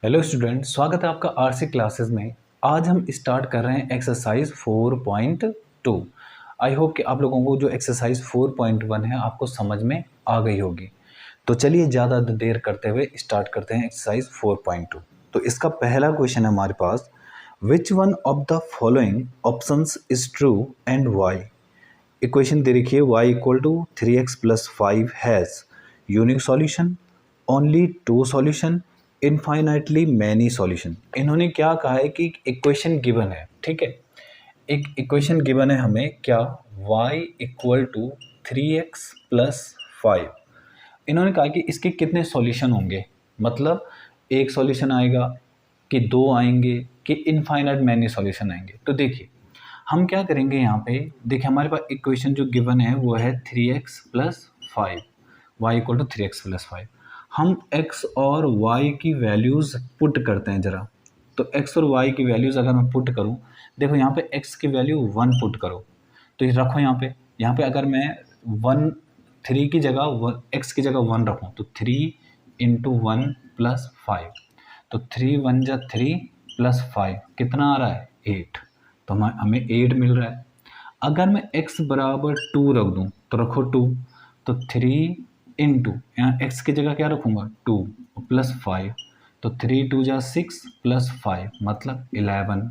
Hello student, स्वागत है आपका आरसी क्लासेस में। आज हम स्टार्ट कर रहे हैं एक्सरसाइज 4.2। आई होप कि आप लोगों को जो एक्सरसाइज 4.1 है आपको समझ में आ गई होगी। तो चलिए ज़्यादा देर करते हुए स्टार्ट करते हैं एक्सरसाइज 4.2। तो इसका पहला क्वेश्चन है हमारे पास, which one of the following options is true and why. Equation दे रखी है y equal to 3x plus 5 has unique solution, only two solution, infinitely many solution. इन्होंने क्या कहा है कि इक्वेशन गिवन है, ठीक है। एक इक्वेशन गिवन है हमें क्या, y equal to 3x plus 5। इन्होंने कहा कि इसके कितने सॉल्यूशन होंगे, मतलब एक सॉल्यूशन आएगा कि दो आएंगे कि इनफाइनाइट मैनी सॉल्यूशन आएंगे। तो देखिए हम क्या करेंगे, यहाँ पे देखिए हमारे पास इक्वेशन जो गिवन है वो है 3x plus 5, Y equal to 3x plus 5। हम x और y की वैल्यूज़ पुट करते हैं ज़रा। तो x और y की वैल्यूज़ अगर मैं पुट करूँ, देखो यहाँ पे x की वैल्यू 1 पुट करो, तो ये रखो यहाँ पे अगर मैं 3 की जगह x की जगह 1 रखूँ तो 3 इंटू 1 प्लस 5, तो 3 1 जा 3 प्लस 5 कितना आ रहा है 8, तो हमें 8 मिल रहा है। अगर मैं x बराबर 2 रख दूँ तो रखो 2, तो 3 इंटू यहाँ x की जगह क्या रखूँगा 2 प्लस 5, तो 3 2 जा 6 प्लस 5 मतलब 11।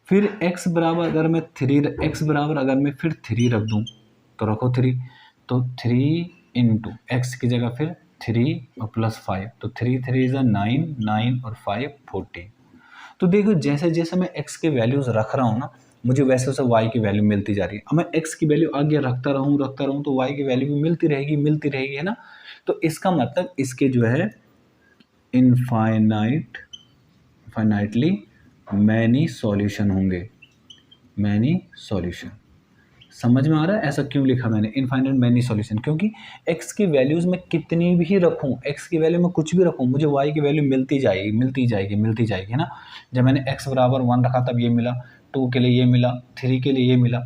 फिर x बराबर अगर मैं 3 रख दूँ तो रखो 3, तो 3 इंटू एक्स की जगह फिर 3 और प्लस 5, तो 3 3 जा 9, 9 और 5 14। तो देखो जैसे जैसे मैं x के वैल्यूज़ रख रहा हूँ ना, मुझे वैसे वैसे y की वैल्यू मिलती जा रही है। अब मैं x की वैल्यू आगे रखता रहूँ तो y की वैल्यू भी मिलती रहेगी, है ना। तो इसका मतलब इसके जो है इनफाइनाइटली मैनी सॉल्यूशन होंगे, मैनी सॉल्यूशन। समझ में आ रहा है ऐसा क्यों लिखा मैंने इनफाइनाइट मैनी सॉल्यूशन, क्योंकि x की वैल्यूज़ में कितनी भी रखूँ, x की वैल्यू में कुछ भी रखूँ, मुझे y की वैल्यू मिलती जाएगी, है ना। जब मैंने x बराबर 1 रखा तब ये मिला, 2 के लिए ये मिला, 3 के लिए ये मिला,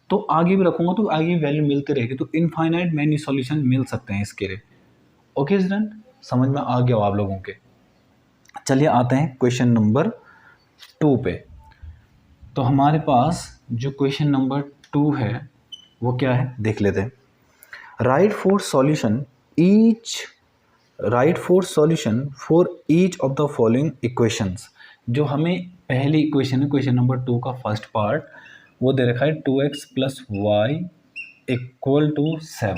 तो आगे भी रखूँगा तो आगे वैल्यू मिलती रहेगी। तो इनफाइनाइट मैनी सॉल्यूशन मिल सकते हैं इसके लिए। ओके स्टूडेंट, समझ में आ गया हो आप लोगों के। चलिए आते हैं क्वेश्चन नंबर 2 पे। तो हमारे पास जो क्वेश्चन नंबर 2 है वो क्या है देख लेते हैं। Right for solution for each of the following equations. जो हमें पहली इक्वेशन है, क्वेश्चन नंबर 2 का फर्स्ट पार्ट, वो दे रखा है 2x plus Y equal to 7।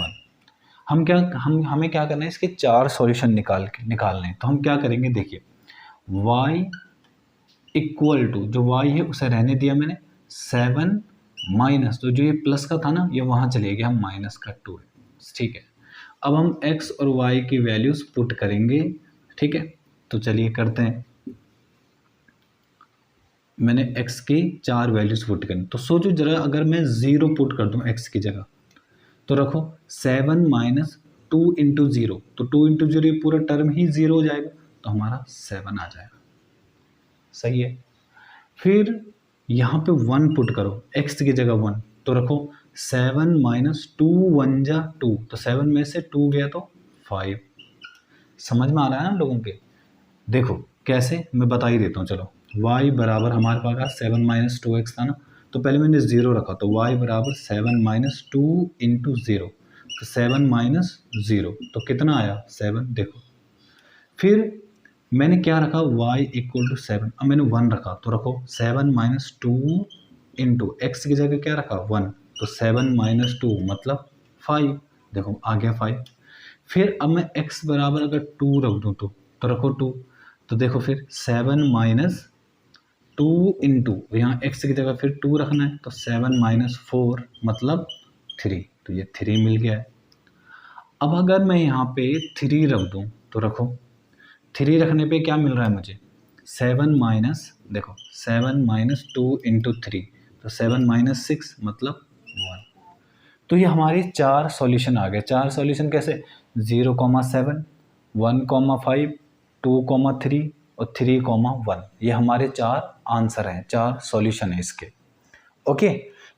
हमें क्या करना है, इसके 4 सॉल्यूशन निकालने हैं। तो हम क्या करेंगे, देखिए y इक्वल टू, जो y है उसे रहने दिया मैंने, 7 माइनस, तो जो ये प्लस का था ना ये वहाँ चले गया, माइनस का 2 है, ठीक है। अब हम x और y की वैल्यूज़ पुट करेंगे, ठीक है। तो चलिए करते हैं। मैंने x की 4 वैल्यूज़ पुट करनी, तो सोचो जरा अगर मैं 0 पुट कर दूं x की जगह, तो रखो 7 माइनस 2 इंटू 0, तो 2 इंटू 0 ये पूरा टर्म ही 0 हो जाएगा, तो हमारा 7 आ जाएगा, सही है। फिर यहाँ पे 1 पुट करो, x की जगह 1, तो रखो 7 माइनस 2 1 जा 2, तो 7 में से 2 गया तो 5। समझ में आ रहा है ना लोगों के। देखो कैसे, मैं बता ही देता हूँ। चलो y बराबर हमारे पास 7 माइनस 2x था ना, तो पहले मैंने 0 रखा, तो y बराबर 7 माइनस 2 इंटू 0, तो 7 माइनस 0, तो कितना आया 7। देखो फिर मैंने क्या रखा, y इक्वल टू 7, अब मैंने 1 रखा, तो रखो 7 माइनस 2 इंटू एक्स की जगह क्या रखा 1, तो 7 माइनस 2 मतलब 5, देखो आ गया 5। फिर अब मैं x बराबर अगर 2 रख दूँ तो रखो 2, तो देखो फिर 7 माइनस 2 इंटू, यहाँ x की जगह फिर 2 रखना है, तो 7 माइनस 4 मतलब 3, तो ये 3 मिल गया है। अब अगर मैं यहाँ पे 3 रख दूँ तो रखो 3 रखने पे क्या मिल रहा है मुझे, 7 माइनस, देखो 7 माइनस 2 इंटू 3, तो 7 माइनस 6 मतलब 1। तो ये हमारे 4 सॉल्यूशन आ गए। 4 सॉल्यूशन कैसे, 0,7, 1,5, 2,3 और 3,1, ये हमारे 4 आंसर हैं, 4 सॉल्यूशन है इसके। ओके,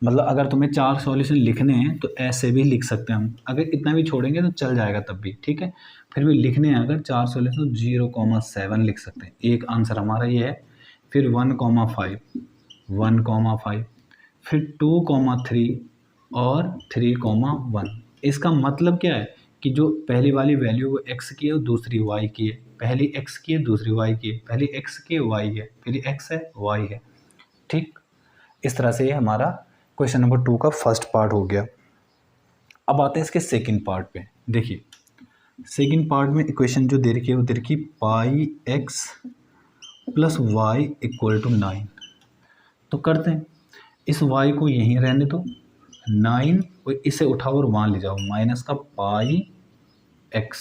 मतलब अगर तुम्हें 4 सॉल्यूशन लिखने हैं तो ऐसे भी लिख सकते हैं हम, अगर इतना भी छोड़ेंगे तो चल जाएगा तब भी, ठीक है। फिर भी लिखने हैं अगर 4 सॉल्यूशन, 0,7 लिख सकते हैं। एक आंसर हमारा ये है। फिर 1,5, 1,5, फिर 2,3 और 3,1। इसका मतलब क्या है कि जो पहली वाली वैल्यू वो x की है और दूसरी y की है। पहली x की है, दूसरी y की है। पहली x की है, y है, फिर x है, y है, ठीक। इस तरह से ये हमारा क्वेश्चन नंबर 2 का फर्स्ट पार्ट हो गया। अब आते हैं इसके सेकंड पार्ट पे। देखिए सेकंड पार्ट में इक्वेशन जो दे रखी है वो दे रखी pi x plus Y equal to 9। तो करते हैं, इस y को यहीं रहने दो, 9 और इसे उठाओ और वहाँ ले जाओ, माइनस का पाई x।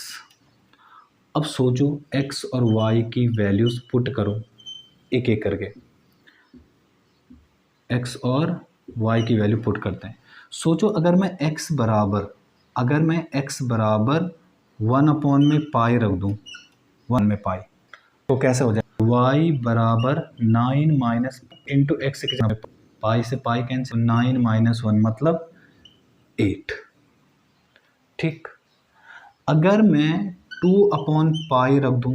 अब सोचो x और y की वैल्यूज़ पुट करो एक एक करके, x और y की वैल्यू पुट करते हैं। सोचो अगर मैं x बराबर 1 में पाई रख दूँ, 1 में पाई, तो कैसे हो जाए, y बराबर 9 माइनस इंटू एक्स की जगह पाई से पाई कैंसिल, 9 माइनस 1 मतलब 8, ठीक। अगर मैं 2/पाई रख दूँ,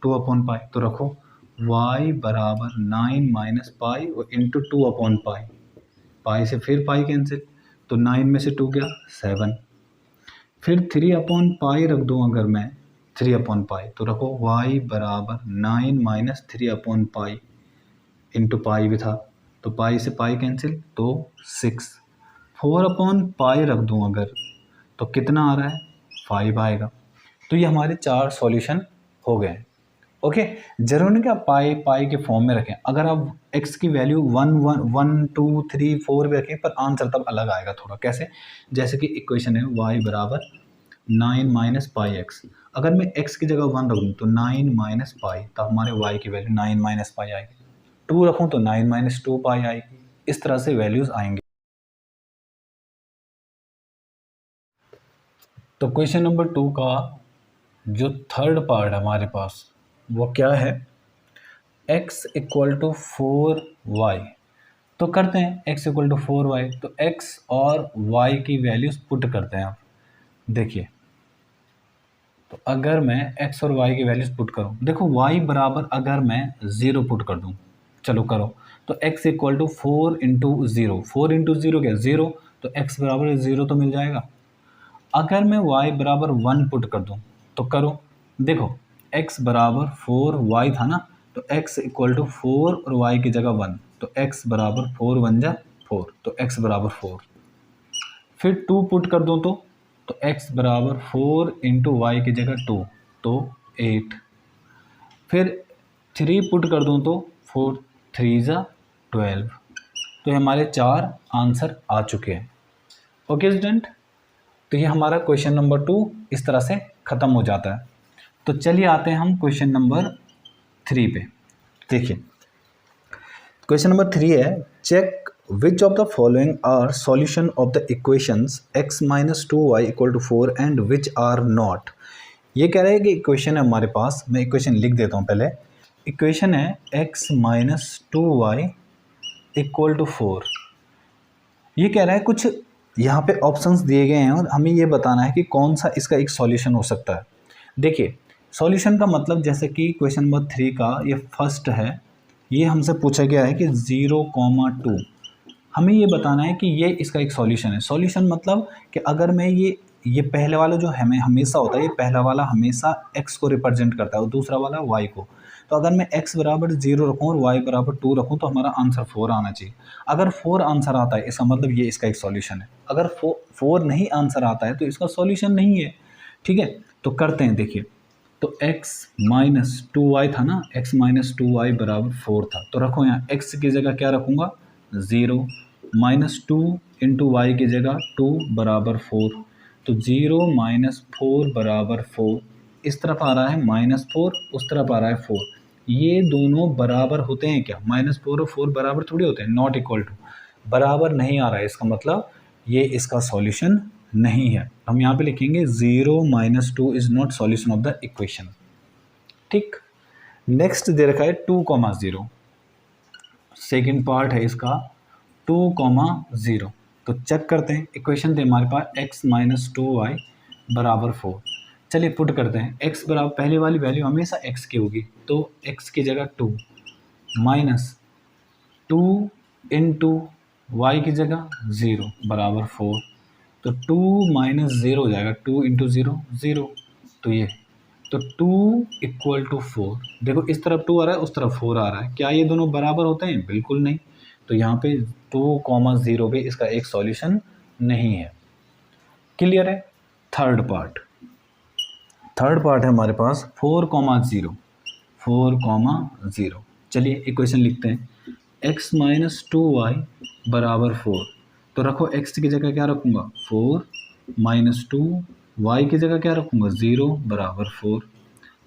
2/पाई, तो रखो y बराबर 9 माइनस पाई और इंटू 2/पाई, पाई से फिर पाई कैंसिल, तो 9 में से 2 गया 7। फिर 3/पाई रख दूँ अगर मैं, 3/पाई, तो रखो y बराबर 9 माइनस 3/पाई इंटू पाई भी था, तो पाई से पाई कैंसिल, तो 6। 4/पाई रख दूँ अगर, तो कितना आ रहा है, 5 आएगा। तो ये हमारे 4 सॉल्यूशन हो गए। ओके, जरूरी नहीं कि आप पाई के फॉर्म में रखें। अगर आप x की वैल्यू 1, 2, 3, 4 भी रखें, पर आंसर तब अलग आएगा थोड़ा। कैसे, जैसे कि इक्वेशन है y बराबर 9 माइनस पाई एक्स। अगर मैं x की जगह 1 रख दूँ तो 9 माइनस पाई, तब हमारे y की वैल्यू 9 माइनस पाई आएगी। 2 रखूँ तो 9 माइनस 2 पाई आएगी। इस तरह से वैल्यूज़ आएंगे। तो क्वेश्चन नंबर 2 का जो थर्ड पार्ट हमारे पास वो क्या है, x इक्वल टू 4y। तो करते हैं x इक्वल टू 4y, तो x और y की वैल्यूज़ पुट करते हैं आप। देखिए, तो अगर मैं x और y की वैल्यूज़ पुट करूँ, देखो y बराबर अगर मैं 0 पुट कर दूँ, चलो करो, तो x equal to 4 into 0, 4 into 0 क्या 0, तो x बराबर 0 तो मिल जाएगा। अगर मैं y बराबर 1 पुट कर दूँ, तो करो, देखो x बराबर 4y था ना, तो x इक्वल टू 4 और y की जगह 1, तो x बराबर 4 1 जा 4, तो x बराबर 4। फिर 2 पुट कर दूँ तो x बराबर 4 इंटू वाई की जगह 2, तो 8। फिर 3 पुट कर दूँ तो 4 3 जा 12। तो ये हमारे 4 आंसर आ चुके हैं। ओके स्टूडेंट, तो ये हमारा क्वेश्चन नंबर 2 इस तरह से ख़त्म हो जाता है। तो चलिए आते हैं हम क्वेश्चन नंबर 3 पे। देखिए क्वेश्चन नंबर 3 है, check which of the following are solution of the equations x minus 2y equal to 4 and which are not. ये कह रहा है कि इक्वेशन है हमारे पास, मैं इक्वेशन लिख देता हूँ पहले। इक्वेशन है x minus 2y equal to 4। ये कह रहा है कुछ यहाँ पे ऑप्शंस दिए गए हैं और हमें ये बताना है कि कौन सा इसका एक सॉल्यूशन हो सकता है। देखिए सॉल्यूशन का मतलब, जैसे कि क्वेश्चन नंबर 3 का ये फर्स्ट है, ये हमसे पूछा गया है कि 0,2, हमें ये बताना है कि ये इसका एक सॉल्यूशन है। सॉल्यूशन मतलब कि अगर मैं ये पहले वाला जो हमें हमेशा होता है, ये पहला वाला हमेशा x को रिप्रेजेंट करता है और दूसरा वाला y को। तो अगर मैं x बराबर 0 रखूँ और y बराबर 2 रखूँ तो हमारा आंसर 4 आना चाहिए। अगर 4 आंसर आता है इसका मतलब ये इसका एक सॉल्यूशन है। अगर 4 नहीं आंसर आता है तो इसका सॉल्यूशन नहीं है। ठीक है, तो करते हैं। देखिए तो x माइनस 2y था ना, x माइनस 2y बराबर 4 था, तो रखो यहाँ x की जगह क्या रखूँगा 0, माइनस 2 इंटू वाई की जगह 2 बराबर 4, तो 0 माइनस 4 बराबर 4। इस तरफ आ रहा है -4, उस तरफ आ रहा है 4। ये दोनों बराबर होते हैं क्या, -4 और 4 बराबर थोड़ी होते हैं, नॉट इक्वल टू, बराबर नहीं आ रहा है, इसका मतलब ये इसका सॉल्यूशन नहीं है। हम यहाँ पे लिखेंगे 0 minus 2 is not solution of the equation. ठीक, नेक्स्ट दे रखा है 2,0, सेकेंड पार्ट है इसका 2,0। तो चेक करते हैं, इक्वेशन थे हमारे पास x माइनस 2y बराबर 4। चलिए पुट करते हैं, x बराबर पहले वाली वैल्यू हमेशा x की होगी, तो x की जगह 2 माइनस 2 इंटू वाई की जगह 0 बराबर 4। तो 2 माइनस 0 हो जाएगा, 2 इंटू 0 0, तो ये तो 2 इक्वल टू 4। देखो इस तरफ 2 आ रहा है, उस तरफ 4 आ रहा है, क्या ये दोनों बराबर होते हैं? बिल्कुल नहीं। तो यहाँ पे 2,0 पे इसका एक सॉल्यूशन नहीं है। क्लियर है? थर्ड पार्ट है हमारे पास 4,0 4,0। चलिए इक्वेशन लिखते हैं, x माइनस 2y बराबर 4। तो रखो x की जगह क्या रखूँगा 4 माइनस 2, y की जगह क्या रखूँगा 0 बराबर 4।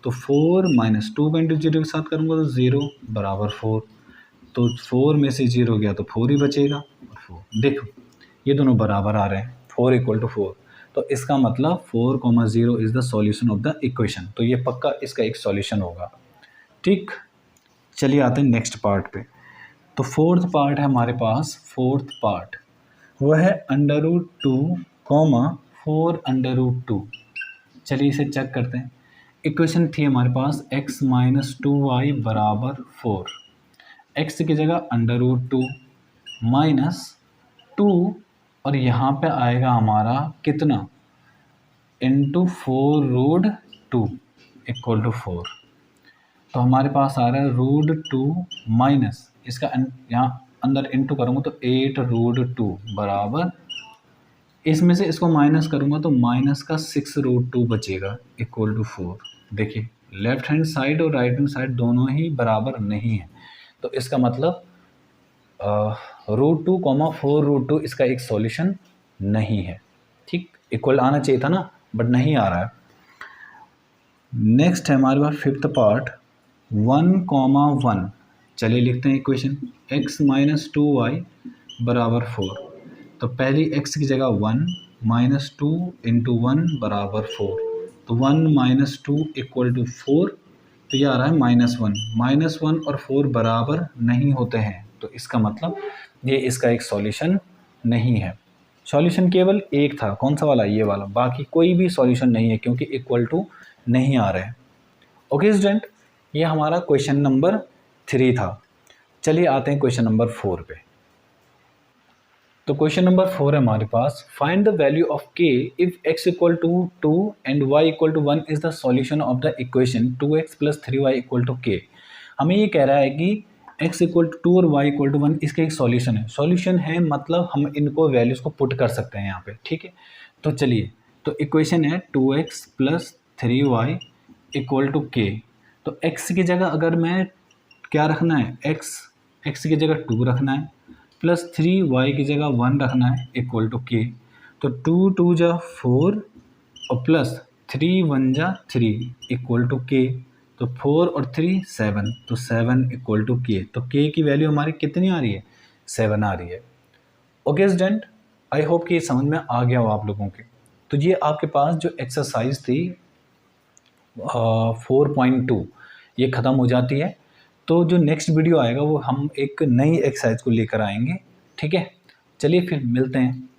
तो 4 माइनस 2 का इंटू 0 के साथ करूँगा तो 0 बराबर 4। तो 4 में से 0 गया तो 4 ही बचेगा। 4 देखो ये दोनों बराबर आ रहे हैं, 4 इक्वल टू 4। तो इसका मतलब 4,0 is the solution of the equation. तो ये पक्का इसका एक सॉल्यूशन होगा। ठीक, चलिए आते हैं नेक्स्ट पार्ट पे। तो फोर्थ पार्ट है हमारे पास, फोर्थ पार्ट वो है √2, 4√2। चलिए इसे चेक करते हैं। इक्वेशन थी हमारे पास x माइनस 2y बराबर 4। x की जगह √2 माइनस 2 और यहाँ पे आएगा हमारा कितना इंटू 4√2 इक्वल टू 4। तो हमारे पास आ रहा है √2 माइनस इसका यहाँ अंदर इंटू करूँगा तो 8√2 बराबर, इसमें से इसको माइनस करूँगा तो माइनस का 6√2 बचेगा इक्वल टू 4। देखिए लेफ्ट हैंड साइड और राइट हैंड साइड दोनों ही बराबर नहीं है, तो इसका मतलब √2, 4√2 इसका एक सॉल्यूशन नहीं है। ठीक, इक्वल आना चाहिए था ना, बट नहीं आ रहा है। नेक्स्ट है हमारे पास फिफ्थ पार्ट 1,1। चलिए लिखते हैं इक्वेशन, x माइनस 2y बराबर 4। तो पहली x की जगह 1 माइनस 2 इंटू 1 बराबर 4। तो 1 माइनस 2 इक्वल टू 4। तो ये आ रहा है -1 और 4 बराबर नहीं होते हैं, तो इसका मतलब ये इसका एक सॉल्यूशन नहीं है। सॉल्यूशन केवल एक था, कौन सा वाला? ये वाला, बाकी कोई भी सॉल्यूशन नहीं है क्योंकि इक्वल टू नहीं आ रहे हैं। ओके स्टूडेंट, ये हमारा क्वेश्चन नंबर 3 था। चलिए आते हैं क्वेश्चन नंबर 4 पे। तो क्वेश्चन नंबर 4 है हमारे पास, find the value of k if x equal to 2 and y equal to 1 is the solution of the equation 2x plus 3y equal to k। हमें ये कह रहा है कि x इक्वल टू 2 और y इक्वल टू 1 इसका एक solution है। सॉल्यूशन है मतलब हम इनको वैल्यूज़ को पुट कर सकते हैं यहाँ पे, ठीक है। तो चलिए, तो इक्वेशन है 2x plus 3y equal to k। तो x की जगह अगर मैं क्या रखना है, x की जगह 2 रखना है, प्लस 3y की जगह 1 रखना है इक्वल टू k। तो 2 2 जा 4 और प्लस 3 1 जा 3 इक्वल टू k। तो 4 और 3 7, तो 7 इक्वल टू k। तो k की वैल्यू हमारी कितनी आ रही है? 7 आ रही है। ओके स्टूडेंट, आई होप कि ये समझ में आ गया हो आप लोगों के। तो ये आपके पास जो एक्सरसाइज थी 4.2 ये ख़त्म हो जाती है। तो जो नेक्स्ट वीडियो आएगा वो हम एक नई एक्सरसाइज को लेकर आएंगे, ठीक है। चलिए फिर मिलते हैं।